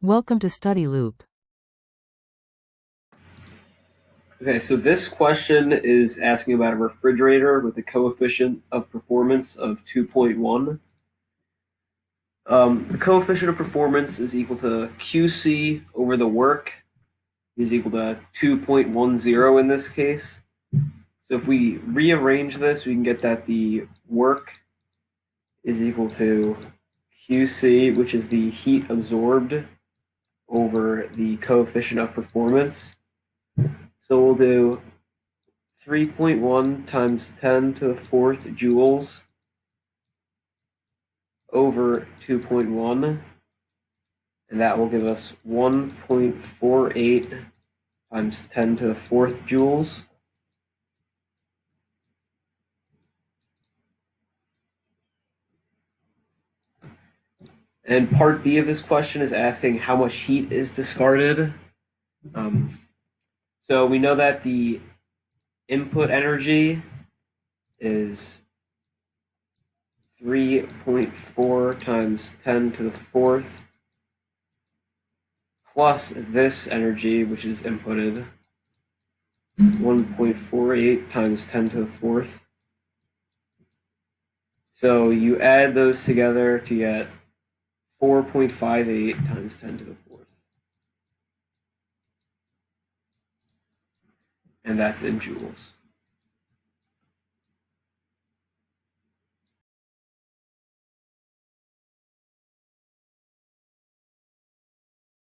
Welcome to Study Loop. Okay, so this question is asking about a refrigerator with a coefficient of performance of 2.1. The coefficient of performance is equal to QC over the work is equal to 2.10 in this case. So if we rearrange this, we can get that the work is equal to QC, which is the heat absorbed over the coefficient of performance. So we'll do 3.1 times 10 to the fourth joules over 2.1, and that will give us 1.48 times 10 to the fourth joules. And part B of this question is asking how much heat is discarded. So we know that the input energy is 3.4 times 10 to the fourth plus this energy, which is inputted, 1.48 times 10 to the fourth. So you add those together to get 4.58 times 10 to the fourth. And that's in joules.